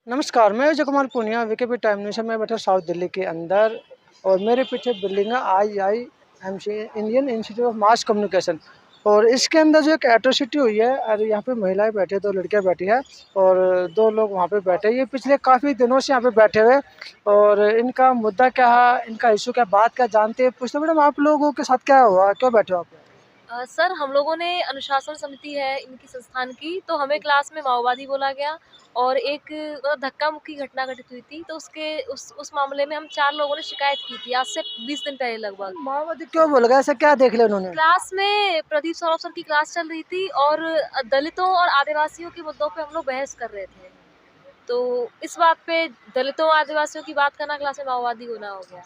नमस्कार, मैं Ajay Kumar Poonia VKP time news में बैठा साउथ दिल्ली के अंदर और मेरे पीछे बिल्डिंग है IIMC Indian institute of mass communication. और इसके अंदर जो एक एट्रोसिटी हुई है और यहाँ पे महिलाएं बैठी है, 2 लड़कियां बैठी है और 2 लोग वहाँ पे बैठे हैं। ये पिछले काफ़ी दिनों से यहाँ पे बैठे हुए और इनका मुद्दा क्या है, इनका इशू क्या, बात क्या जानते हैं। पूछते मैडम आप लोगों के साथ क्या हुआ, क्यों बैठे हो आप? सर हम लोगों ने अनुशासन समिति है इनकी संस्थान की, तो हमें क्लास में माओवादी बोला गया और एक धक्का मुक्की घटना घटित हुई थी। तो उस मामले में हम 4 लोगों ने शिकायत की थी आज से 20 दिन पहले लगभग। माओवादी क्यों बोल गए, ऐसा क्या देख लिया उन्होंने? क्लास में प्रदीप सौरभ सर की क्लास चल रही थी और दलितों और आदिवासियों के मुद्दों पे हम लोग बहस कर रहे थे। तो इस बात पे दलितों और आदिवासियों की बात करना क्लास में माओवादी होना हो गया।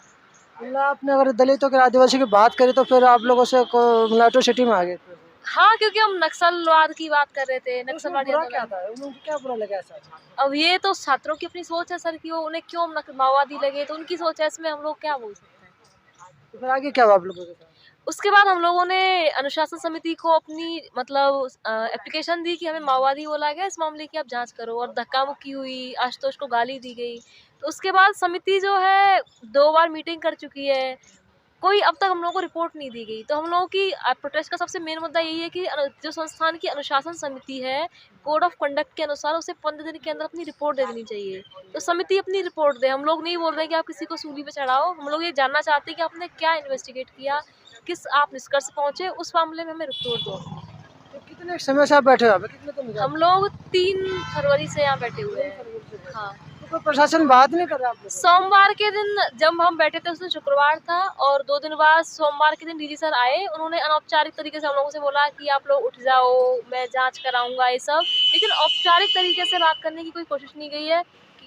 मतलब आपने अगर दलितों के आदिवासी की बात करी तो फिर आप लोगों से एट्रोसिटी में आ गए थे। हाँ, क्योंकि हम नक्सलवाद की बात कर रहे थे, तो उसमें नक्सलवादी बुरा क्या आंदोलन। था? उनको क्या बुरा लगा ऐसा? अब ये तो छात्रों की अपनी सोच है सर कि वो उन्हें क्यों माओवादी लगे, तो उनकी सोच है, इसमें हम लोग क्या बोल सकते हैं। तो फिर आगे क्या हुआ आप लोगों के साथ? उसके बाद हम लोगों ने अनुशासन समिति को अपनी मतलब एप्लीकेशन दी कि हमें माओवादी बोला गया, इस मामले की आप जांच करो। और धक्का मुक्की हुई, आशुतोष को गाली दी गई। तो उसके बाद समिति जो है 2 बार मीटिंग कर चुकी है, कोई अब तक हम लोगों को रिपोर्ट नहीं दी गई। तो हम लोगों की प्रोटेस्ट का सबसे मेन मुद्दा यही है कि जो संस्थान की अनुशासन समिति है, कोड ऑफ कंडक्ट के अनुसार उसे 15 दिन के अंदर अपनी रिपोर्ट दे देनी चाहिए। तो समिति अपनी रिपोर्ट दे। हम लोग नहीं बोल रहे कि आप किसी को सूली पे चढ़ाओ, हम लोग ये जानना चाहते हैं कि आपने क्या इन्वेस्टिगेट किया, किस आप निष्कर्ष पहुंचे, उस मामले में हमें रिपोर्ट दो। तो कितने समय से आप बैठे हो? कितने दिन हम से? लोग 3 फरवरी से यहाँ बैठे हुए हैं। हाँ। तो कोई प्रशासन बात नहीं कर रहा आप लोगों से? सोमवार के दिन जब हम बैठे थे, उस दिन शुक्रवार था और 2 दिन बाद सोमवार के दिन डीजी सर आए। उन्होंने अनौपचारिक तरीके से हम लोगों से बोला कि आप लोग उठ जाओ, मैं जांच कराऊंगा ये सब। लेकिन औपचारिक तरीके से बात करने की कोई कोशिश नहीं गई है,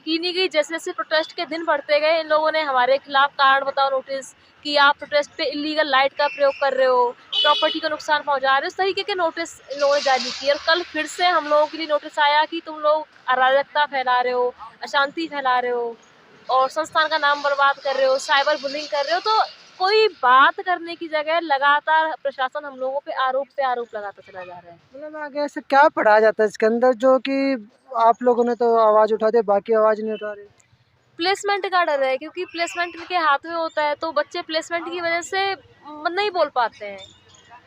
की नहीं गई। जैसे जैसे प्रोटेस्ट के दिन बढ़ते गए, इन लोगों ने हमारे खिलाफ कारण बताओ नोटिस कि आप प्रोटेस्ट पे इलीगल लाइट का प्रयोग कर रहे हो, प्रॉपर्टी को नुकसान पहुंचा रहे हो, इस तरीके के नोटिस इन लोगों ने जारी किए। और कल फिर से हम लोगों के लिए नोटिस आया कि तुम लोग अराजकता फैला रहे हो, अशांति फैला रहे हो और संस्थान का नाम बर्बाद कर रहे हो, साइबर बुलिंग कर रहे हो। तो कोई बात करने की जगह लगातार प्रशासन हम लोगों पे आरोप लगाता चला जा रहा है। मतलब आगे ऐसे क्या पढ़ाया जाता है इसके अंदर जो कि आप लोगों ने तो आवाज उठा दी, बाकी आवाज नहीं उठा रहे? प्लेसमेंट का डर है, क्योंकि प्लेसमेंट इनके हाथ में होता है, तो बच्चे प्लेसमेंट की वजह से नहीं बोल पाते हैं।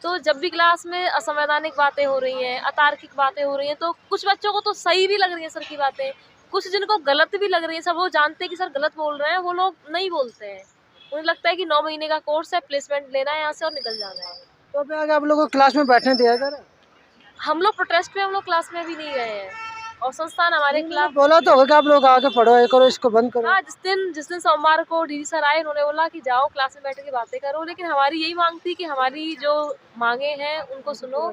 तो जब भी क्लास में असंवैधानिक बातें हो रही हैं, अतार्किक बातें हो रही हैं, तो कुछ बच्चों को तो सही भी लग रही है सर की बातें, कुछ जिनको गलत भी लग रही है। सब वो जानते हैं कि सर गलत बोल रहे हैं, वो लोग नहीं बोलते हैं। उन्हें लगता है कि 9 महीने का कोर्स है, प्लेसमेंट लेना है यहाँ से और निकल जाना है। तो अभी आगे आप लोगों को क्लास में बैठने दिया जा रहा है? हम लोग प्रोटेस्ट में हम लोग क्लास में भी नहीं गए हैं और संस्थान हमारे उन्होंने खिलाफ। बोला तो होगा कि आप लोग आगे पढ़ो, ये करो, इसको बंद करो। हाँ, जिस दिन सोमवार को डीजी सर आए, उन्होंने बोला कि जाओ क्लास में बैठ के बातें करो। लेकिन हमारी यही मांग थी कि हमारी जो मांगे हैं उनको सुनो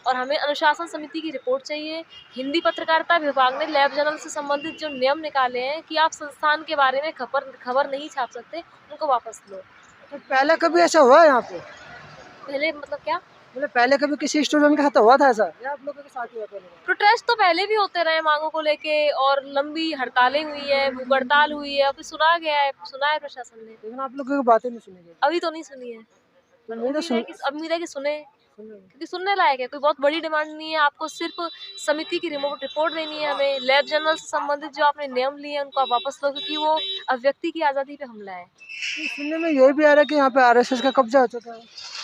और हमें अनुशासन समिति की रिपोर्ट चाहिए। हिंदी पत्रकारिता विभाग ने लैब जर्नल से संबंधित जो नियम निकाले हैं कि आप संस्थान के बारे में खबर नहीं छाप सकते, उनको वापस लो। तो पहले कभी ऐसा हुआ है यहाँ पे? पहले मतलब क्या? मतलब पहले कभी किसी स्टूडेंट के साथ हुआ था ऐसा, या आप लोगों के साथ ही हुआ पहले? प्रोटेस्ट तो पहले भी होते रहे मांगों को लेके और लंबी हड़तालें हुई है, भूख हड़ताल हुई है, अभी सुना है प्रशासन ने। लेकिन आप लोगों की बातें नहीं सुनी गई। अभी तो नहीं सुनी है। तो पर नहीं तो उम्मीद है कि सुने, सुन। क्योंकि सुनने लायक है। कोई बहुत बड़ी डिमांड नहीं है, आपको सिर्फ समिति की रिपोर्ट देनी है हमें। लैब जर्नल से संबंधित जो आपने नियम लिए हैं उनको आप वापस लो, क्योंकि वो अभिव्यक्ति की आज़ादी पे हमला है। सुनने में ये भी आ रहा है कि यहाँ पे RSS का कब्जा हो चुका है।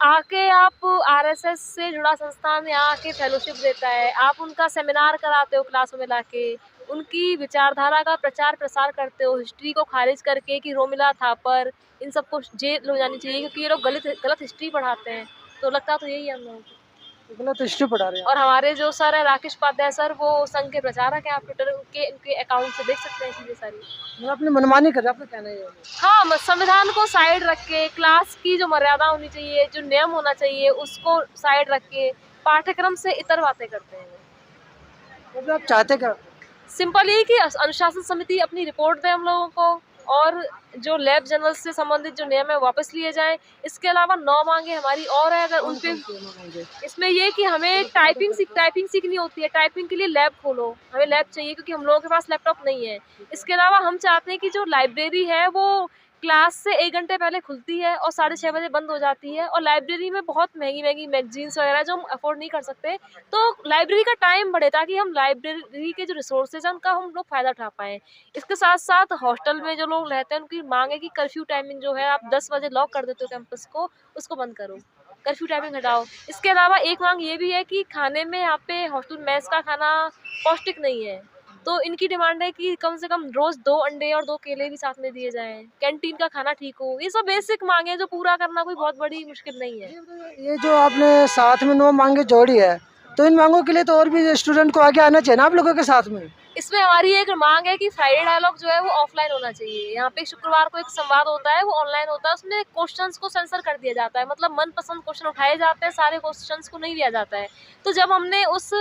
आके आप आरएसएस से जुड़ा संस्थान यहाँ आके फेलोशिप देता है, आप उनका सेमिनार कराते हो क्लासों में लाके, उनकी विचारधारा का प्रचार प्रसार करते हो, हिस्ट्री को खारिज करके कि रोमिला थापर इन सबको जेल हो जानी चाहिए क्योंकि ये लोग गलत हिस्ट्री पढ़ाते हैं। तो लगता तो यही है हम लोगों को। गलत हिस्ट्री पढ़ा रहे हैं। और हमारे जो सर है राकेश उपाध्याय सर, वो संघ के प्रचारक हैं। आप ट्विटर उनके अकाउंट से देख सकते हैं चीजें सारी। मतलब अपनी मनमानी कर रहे हैं, आपका कहना ये है? हाँ, संविधान को साइड रख के, क्लास की जो मर्यादा होनी चाहिए, जो नियम होना चाहिए, उसको साइड रख के पाठ्यक्रम से इतर बातें करते हैं। मतलब आप चाहते क्या? सिंपल यही कि अनुशासन समिति अपनी रिपोर्ट दे हम लोगों को और जो लैब जर्नल से संबंधित जो नियम है वापस लिए जाएं। इसके अलावा 9 मांगे हमारी और है, अगर उन पे इसमें ये कि हमें टाइपिंग सीखनी होती है। टाइपिंग के लिए लैब खोलो, हमें लैब चाहिए क्योंकि हम लोगों के पास लैपटॉप नहीं है। इसके अलावा हम चाहते हैं कि जो लाइब्रेरी है वो क्लास से 1 घंटे पहले खुलती है और 6:30 बजे बंद हो जाती है, और लाइब्रेरी में बहुत महंगी मैगजीन्स वगैरह जो हम अफोर्ड नहीं कर सकते, तो लाइब्रेरी का टाइम बढ़े ताकि हम लाइब्रेरी के जो रिसोर्सेज हैं उनका हम लोग फ़ायदा उठा पाएँ। इसके साथ-साथ हॉस्टल में जो लोग रहते हैं उनकी माँग है कि कर्फ्यू टाइमिंग जो है, आप 10 बजे लॉक कर देते हो कैंपस को, उसको बंद करो। कर्फ्यू टाइमिंग हटाओ। इसके अलावा एक माँग ये भी है कि खाने में यहाँ पे हॉस्टल मेस का खाना पौष्टिक नहीं है। तो इनकी डिमांड है कि कम से कम रोज़ 2 अंडे और 2 केले भी साथ में दिए जाएँ। कैंटीन का खाना ठीक हो। ये सब बेसिक माँग है जो पूरा करना कोई बहुत बड़ी मुश्किल नहीं है। ये जो आपने साथ में 9 मांगे जोड़ी है, तो इन मांगों के लिए तो और भी स्टूडेंट को आगे आना चाहिए ना आप लोगों के साथ में। इसमें हमारी एक मांग है कि फ्राइडे डायलॉग जो है वो ऑफलाइन होना चाहिए। यहाँ पे शुक्रवार को एक संवाद होता है, वो ऑनलाइन होता है। उसमें क्वेश्चंस को सेंसर कर दिया जाता है, मतलब मनपसंद क्वेश्चन उठाए जाते हैं, सारे क्वेश्चंस को नहीं लिया जाता है। तो जब हमने उस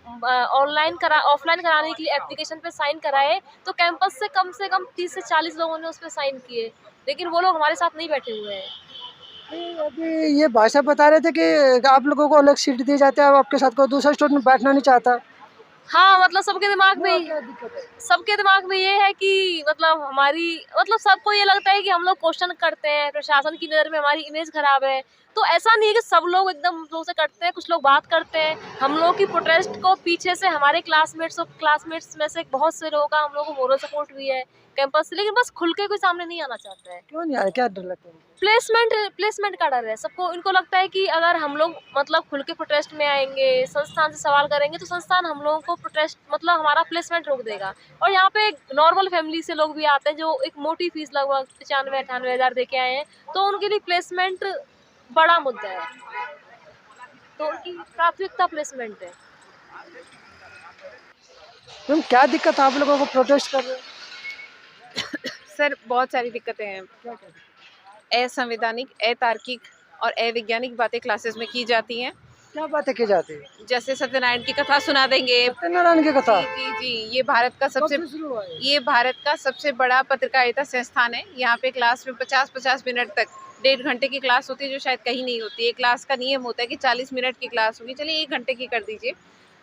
ऑफलाइन कराने के लिए एप्लीकेशन पे साइन कराए, तो कैंपस से कम 30 से 40 लोगों ने उस पर साइन किए, लेकिन वो लोग हमारे साथ नहीं बैठे हुए हैं। अभी ये भाई साहब बता रहे थे कि आप लोगों को अलग सीट दी जाती है, अब आपके साथ कोई दूसरा स्टूडेंट बैठना नहीं चाहता। हाँ, मतलब सबके दिमाग में क्या दिक्कत है? सबके दिमाग में ये है कि मतलब सबको ये लगता है कि हम लोग क्वेश्चन करते हैं, प्रशासन की नज़र में हमारी इमेज खराब है। तो ऐसा नहीं है कि सब लोग एकदम हम लोग से करते हैं, कुछ लोग बात करते हैं। हम लोग की प्रोटेस्ट को पीछे से हमारे क्लासमेट्स में से बहुत से लोगों का हम लोग को मोरल सपोर्ट भी है कैंपस से, लेकिन बस खुल के कोई सामने नहीं आना चाहता है। क्यों नहीं आया, क्या डर लगता है? प्लेसमेंट का डर है सबको। इनको लगता है कि अगर हम लोग मतलब खुल के प्रोटेस्ट में आएंगे, संस्थान से सवाल करेंगे, तो संस्थान हम लोगों को प्रोटेस्ट मतलब हमारा प्लेसमेंट रोक देगा। और यहाँ पे नॉर्मल फैमिली से लोग भी आते हैं जो एक मोटी फीस लगभग 95-98 हज़ार दे के आए हैं, तो उनके लिए प्लेसमेंट बड़ा मुद्दा है, तो उनकी प्राथमिकता प्लेसमेंट है। तुम क्या दिक्कत है आप लोगों को प्रोटेस्ट कर रहे हो? सर बहुत सारी दिक्कतें हैं। क्या क्या? असंवैधानिक, अतार्किक और अवैज्ञानिक बातें क्लासेस में की जाती हैं। क्या बातें की जाती है? जैसे सत्यनारायण की कथा सुना देंगे। सत्यनारायण की कथा जी जी जी, ये भारत का कब से शुरू हुआ है? ये भारत का सबसे बड़ा पत्रकारिता संस्थान है। यहाँ पे क्लास में 50-50 मिनट तक 1.5 घंटे की क्लास होती है, जो शायद कहीं नहीं होती है। क्लास का नियम होता है कि 40 मिनट की क्लास होगी, चलिए 1 घंटे की कर दीजिए।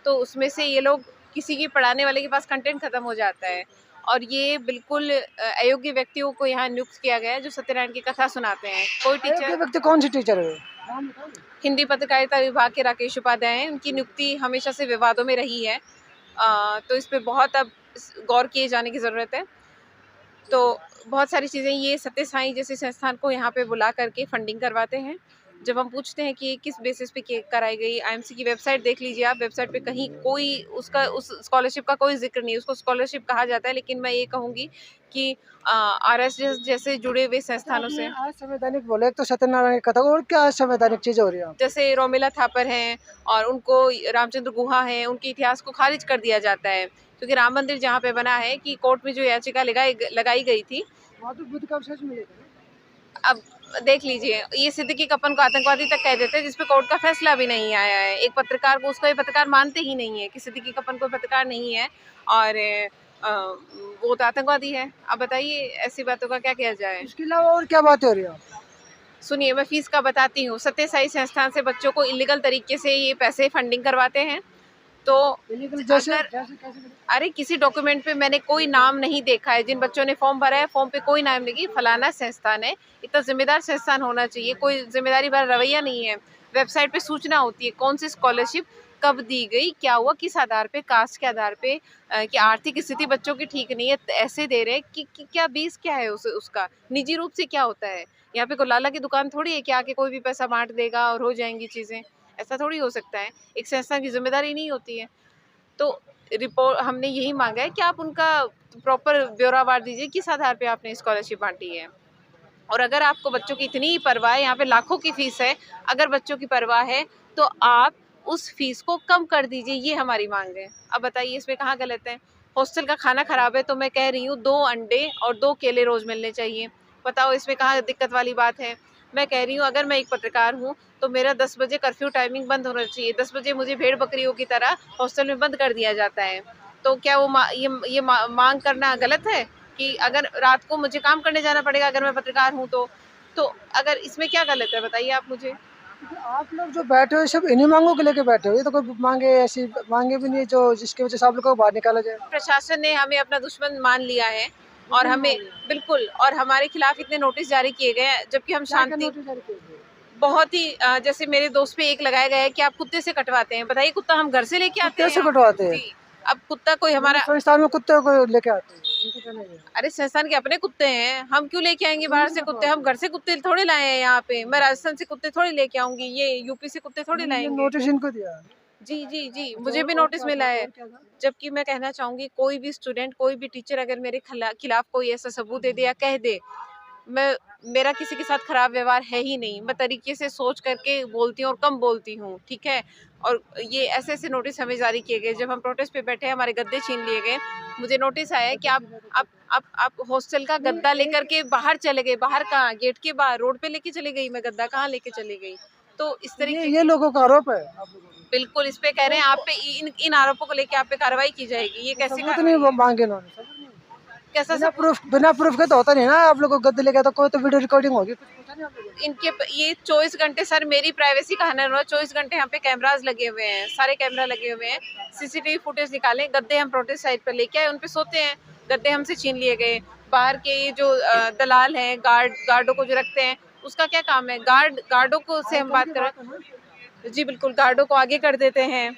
तो उसमें से ये लोग किसी की पढ़ाने वाले के पास कंटेंट खत्म हो जाता है, और ये बिल्कुल अयोग्य व्यक्तियों को यहाँ नियुक्त किया गया है जो सत्यनारायण की कथा सुनाते हैं। कोई ये टीचर व्यक्ति कौन सी टीचर है? नाम बताओगे? हिंदी पत्रकारिता विभाग के राकेश उपाध्याय हैं। उनकी नियुक्ति हमेशा से विवादों में रही है, तो इस पे बहुत अब गौर किए जाने की ज़रूरत है। तो बहुत सारी चीज़ें, ये सत्य साईं जैसे संस्थान को यहाँ पे बुला करके फंडिंग करवाते हैं। जब हम पूछते हैं कि ये किस बेसिस पे कराई गई, आईएमसी की वेबसाइट देख लीजिए आप, वेबसाइट पे कहीं कोई उस स्कॉलरशिप का कोई जिक्र नहीं है। उसको स्कॉलरशिप कहा जाता है, लेकिन मैं ये कहूँगी कि आरएसएस जैसे जुड़े हुए संस्थानों से, असंवैधानिक बोले, एक तो सत्यनारायण की कथा, और क्या असंवैधानिक चीजें हो रही है? जैसे रोमिला थापर हैं और उनको रामचंद्र गुहा हैं, उनके इतिहास को खारिज कर दिया जाता है। क्योंकि राम मंदिर जहाँ पे बना है कि कोर्ट में जो याचिका लगाई गई थी, वहाँ तो बुद्ध का अवशेष मिलेगा। अब देख लीजिए, ये सिद्दीकी कपन को आतंकवादी तक कह देते हैं, जिसपे कोर्ट का फैसला भी नहीं आया है। एक पत्रकार को, उसको ये पत्रकार मानते ही नहीं है कि सिद्दीकी कपन कोई पत्रकार नहीं है और वो तो आतंकवादी है। अब बताइए ऐसी बातों का क्या किया जाए। इसके अलावा और क्या बातें हो रही है? सुनिए, मैं फीस का बताती हूँ। सत्य साई संस्थान से बच्चों को इलीगल तरीके से ये पैसे फंडिंग करवाते हैं। तो जैसे अरे किसी डॉक्यूमेंट पे मैंने कोई नाम नहीं देखा है। जिन बच्चों ने फॉर्म भरा है, फॉर्म पे कोई नाम नहीं, फलाना संस्थान है। इतना जिम्मेदार संस्थान होना चाहिए, कोई जिम्मेदारी भरा रवैया नहीं है। वेबसाइट पे सूचना होती है कौन सी स्कॉलरशिप कब दी गई, क्या हुआ, किस आधार पे, कास्ट के आधार पे, कि आर्थिक स्थिति बच्चों की ठीक नहीं है, ऐसे दे रहे कि क्या बेस क्या है उसका, निजी रूप से क्या होता है। यहाँ पे कोई लाला की दुकान थोड़ी है कि आके कोई भी पैसा बांट देगा और हो जाएंगी चीज़ें। ऐसा थोड़ी हो सकता है, एक संस्था की जिम्मेदारी नहीं होती है। तो रिपोर्ट हमने यही मांगा है कि आप उनका प्रॉपर ब्यौरावार दीजिए, किस आधार पे आपने स्कॉलरशिप बांटी है। और अगर आपको बच्चों की इतनी ही परवाह है, यहाँ पे लाखों की फीस है, अगर बच्चों की परवाह है तो आप उस फीस को कम कर दीजिए, ये हमारी मांग है। अब बताइए इसमें कहाँ गलत है। हॉस्टल का खाना खराब है तो मैं कह रही हूँ 2 अंडे और 2 केले रोज़ मिलने चाहिए। बताओ इसमें कहाँ दिक्कत वाली बात है। मैं कह रही हूँ अगर मैं एक पत्रकार हूँ तो मेरा 10 बजे कर्फ्यू टाइमिंग बंद होना चाहिए। 10 बजे मुझे भेड़ बकरियों की तरह हॉस्टल में बंद कर दिया जाता है। तो क्या वो मांग करना गलत है? कि अगर रात को मुझे काम करने जाना पड़ेगा अगर मैं पत्रकार हूँ तो अगर इसमें क्या गलत है बताइए आप मुझे। आप लोग जो बैठे हो ये सब इन्हीं मांगों को लेके बैठे हो, ये तो कोई मांगे ऐसी मांगे भी नहीं है जो जिसकी वजह से आप लोगों को बाहर निकाला जाए। प्रशासन ने हमें अपना दुश्मन मान लिया है और हमें बिल्कुल और हमारे खिलाफ इतने नोटिस जारी किए गए हैं जबकि हम शांति बहुत ही जैसे मेरे दोस्त पे एक लगाया गया है कि आप कुत्ते से कटवाते हैं। बताइए कुत्ता हम घर से लेके आते हैं कैसे कटवाते हैं? जी, अब कुत्ता कोई हमारा संस्थान में कुत्ते को लेके आते हैं, उनके कहने पे। अरे संस्थान के अपने कुत्ते हैं, हम क्यों लेके आएंगे बाहर से कुत्ते? हम घर से कुत्ते थोड़े लाए हैं यहाँ पे। मैं राजस्थान से कुत्ते थोड़ी लेके आऊंगी, ये यूपी से कुत्ते थोड़ी ये लाएंगे। नोटिस इनको दिया। जी जी जी, मुझे भी नोटिस मिला है। जबकि मैं कहना चाहूंगी कोई भी स्टूडेंट कोई भी टीचर अगर मेरे खिलाफ कोई ऐसा सबूत दे दे या कह दे, मेरा किसी के साथ खराब व्यवहार है ही नहीं। मैं तरीके से सोच करके बोलती हूँ और कम बोलती हूँ, ठीक है। और ये ऐसे ऐसे नोटिस हमें जारी किए गए जब हम प्रोटेस्ट पे बैठे, हमारे गद्दे छीन लिए गए। मुझे नोटिस आया है कि आप हॉस्टल का गद्दा लेकर के बाहर चले गए। बाहर कहाँ? गेट के बाहर रोड पे लेके चले गई मैं गद्दा, कहाँ लेके चली गई? तो इस तरीके ये लोगों का आरोप है आप लोगों पे। बिल्कुल इस पे कह रहे हैं आप पे इन आरोपों को लेके आप पे कार्रवाई की जाएगी। ये कैसे सबूत नहीं वो मांगे इन्होंने, कैसा बिना प्रूफ के तो होता नहीं ना। आप लोगों को गद्दे लेके तो कोई तो वीडियो रिकॉर्डिंग होगी, कुछ पूछा नहीं आप लोगों ने? ये 24 घंटे सर मेरी प्राइवेसी का हनन हुआ। 24 घंटे यहाँ पे कैमराज लगे हुए हैं, सारे कैमरा लगे हुए हैं। सीसीटीवी फुटेज निकालें, गद्दे हम प्रोटेस्ट साइट पर लेके आए, उन पे सोते हैं। गद्दे हमसे छीन लिए गए। बाहर के ये जो दलाल हैं, गार्डों को जो रखते हैं, उसका क्या काम है? गार्डों को से हम बात करें, जी बिल्कुल, गार्डों को आगे कर देते हैं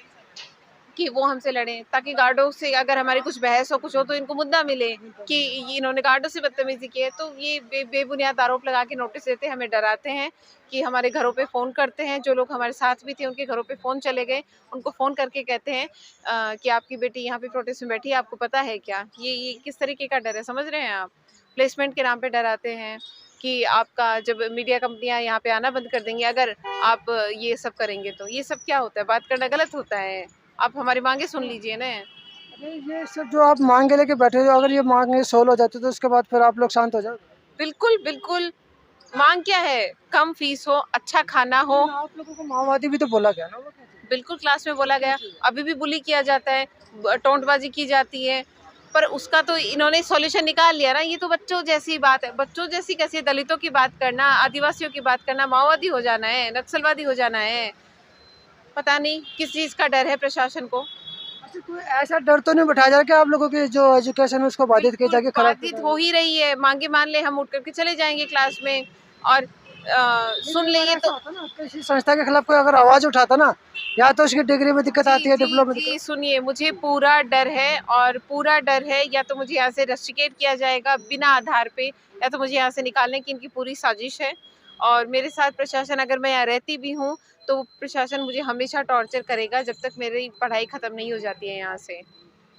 कि वो हमसे लड़ें, ताकि गार्डों से अगर हमारी कुछ बहस हो कुछ हो तो इनको मुद्दा मिले कि इन्होंने गार्डों से बदतमीजी की है। तो ये बेबुनियाद आरोप लगा के नोटिस देते हैं, हमें डराते हैं कि हमारे घरों पे फ़ोन करते हैं। जो लोग हमारे साथ भी थे उनके घरों पे फ़ोन चले गए, उनको फ़ोन करके कहते हैं कि आपकी बेटी यहाँ पे प्रोटेस्ट में बैठी है, आपको पता है क्या? ये किस तरीके का डर है, समझ रहे हैं आप? प्लेसमेंट के नाम पे डराते हैं कि आपका जब मीडिया कंपनियां यहाँ पे आना बंद कर देंगी अगर आप ये सब करेंगे तो। ये सब क्या होता है? बात करना गलत होता है। आप हमारी मांगे सुन लीजिए ना। अरे ये सब जो आप मांगे लेके बैठे हो, अगर ये मांगे सोल्व हो जाती तो उसके बाद फिर आप लोग शांत हो जाओ। बिल्कुल बिल्कुल, मांग क्या है? कम फीस हो, अच्छा खाना हो। आप लोगों को माओवादी भी तो बोला गया ना। बिल्कुल क्लास में बोला गया, अभी भी बुली किया जाता है, टोंटबाजी की जाती है, पर उसका तो इन्होंने सॉल्यूशन निकाल लिया ना। ये तो बच्चों जैसी बात है। बच्चों जैसी कैसी? दलितों की बात करना, आदिवासियों की बात करना, माओवादी हो जाना है, नक्सलवादी हो जाना है। पता नहीं किस चीज़ का डर है प्रशासन को। अच्छा, कोई ऐसा डर तो नहीं बैठाया जा रहा कि आप लोगों की जो एजुकेशन है उसको बाधित किया जाके खराब बाधित हो ही रही है। मांगे मान ले हम उठ करके चले जाएंगे क्लास में और सुन लेंगे तो किसी संस्था के खिलाफ कोई अगर आवाज उठाता ना, या तो उसकी डिग्री में दिक्कत आती है, डिप्लोमा में जी सुनिए, मुझे पूरा डर है और पूरा डर है या तो मुझे यहाँ से रस्टिकेट किया जाएगा बिना आधार पे, या तो मुझे यहाँ से निकालने की इनकी पूरी साजिश है। और मेरे साथ प्रशासन, अगर मैं यहाँ रहती भी हूँ तो प्रशासन मुझे हमेशा टॉर्चर करेगा जब तक मेरी पढ़ाई खत्म नहीं हो जाती है यहाँ से।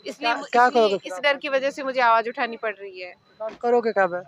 इसलिए इस डर की वजह से मुझे आवाज़ उठानी पड़ रही है। आप करोगे क्या है?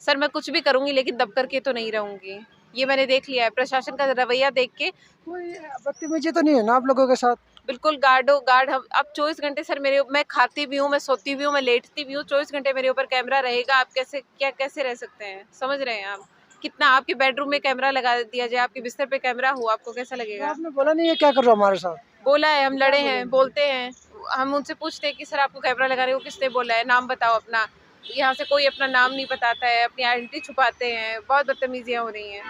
सर मैं कुछ भी करूँगी लेकिन दब करके तो नहीं रहूँगी। ये मैंने देख लिया है प्रशासन का रवैया देख के। कोई बदतमीजी तो नहीं है ना आप लोगों के साथ? बिल्कुल गार्ड हम अब 24 घंटे सर मैं खाती भी हूँ, मैं सोती भी हूँ, मैं लेटती भी हूँ। 24 घंटे मेरे ऊपर कैमरा रहेगा। आप कैसे रह सकते हैं? समझ रहे हैं आप? कितना आपके बेडरूम में कैमरा लगा दिया जाए, आपके बिस्तर पे कैमरा हो, आपको कैसा लगेगा? आपने बोला नहीं है क्या कर रहे हो हमारे साथ? बोला है, हम लड़े हैं, बोलते हैं। हम उनसे पूछते हैं कि सर आपको कैमरा लगाने को किसने बोला है, नाम बताओ अपना। यहाँ से कोई अपना नाम नहीं बताता है, अपनी आइडेंटिटी छुपाते हैं। बहुत बदतमीजियाँ हो रही हैं।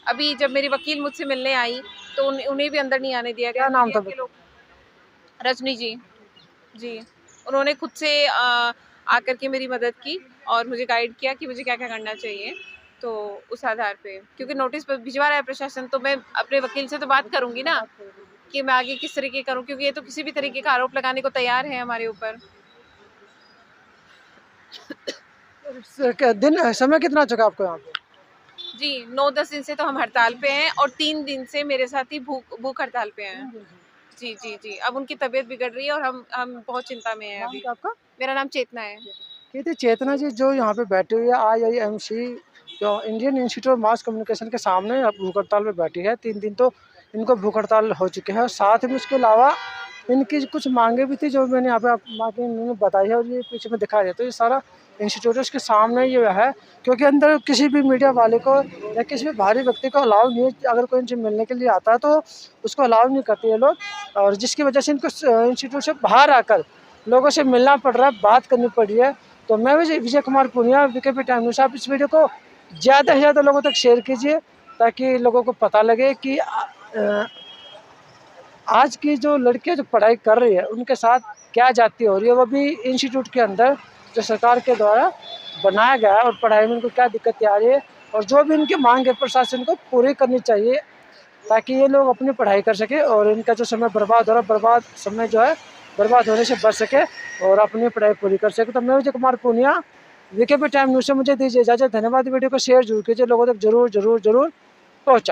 अभी जब मेरी वकील मुझसे मिलने आई तो उन्हें भी अंदर नहीं आने दिया गया। क्या नाम था? रजनी जी। जी, उन्होंने खुद से आकर के मेरी मदद की और मुझे गाइड किया कि मुझे क्या क्या करना चाहिए। तो उस आधार पे, क्योंकि नोटिस भिजवा रहा है प्रशासन, तो मैं अपने वकील से तो बात करूंगी ना कि मैं आगे किस तरीके करूं, क्योंकि ये तो किसी भी तरीके का आरोप लगाने को तैयार है हमारे ऊपर। दिन समय कितना चुका आपको यहाँ पे? जी 9-10 दिन से तो हम हड़ताल पे हैं और 3 दिन से मेरे साथी भूख हड़ताल पे हैं। जी जी जी, अब उनकी तबीयत बिगड़ रही है और हम बहुत चिंता में हैं अभी। आपका? मेरा नाम चेतना है। कहते चेतना जी जो यहाँ पे बैठी हुई है IIMC जो Indian institute of mass communication के सामने भूख हड़ताल पे बैठी है। 3 दिन तो इनको भूख हड़ताल हो चुके हैं और साथ में उसके अलावा इनकी कुछ मांगे भी थी जो मैंने यहाँ पे इन्होंने बताई है और ये पीछे में दिखाया जाए तो ये सारा इंस्टीट्यूट उसके सामने ये है, क्योंकि अंदर किसी भी मीडिया वाले को या किसी भी भारी व्यक्ति को अलाउ नहीं है। अगर कोई इनसे मिलने के लिए आता है तो उसको अलाउ नहीं करते ये लोग, और जिसकी वजह से इनको इंस्टीट्यूट से बाहर आकर लोगों से मिलना पड़ रहा है, बात करनी पड़ रही है। तो मैं Vijay Kumar Punia, VKP time news. आप इस वीडियो को ज़्यादा से ज़्यादा लोगों तक शेयर कीजिए ताकि लोगों को पता लगे कि आज की जो लड़कियां जो पढ़ाई कर रही है उनके साथ क्या जाती हो रही है, वो भी इंस्टीट्यूट के अंदर जो सरकार के द्वारा बनाया गया है, और पढ़ाई में उनको क्या दिक्कतें आ रही है, और जो भी इनकी मांग है प्रशासन को पूरी करनी चाहिए ताकि ये लोग अपनी पढ़ाई कर सके और इनका जो समय बर्बाद हो रहा है, बर्बाद समय जो है बर्बाद होने से बच सके और अपनी पढ़ाई पूरी कर सके। तो मैं Vijay Kumar Punia, VKP time news से मुझे दीजिए इजाज़त। धन्यवाद। वीडियो को शेयर जरूर कीजिए, लोगों तक जरूर पहुँचा।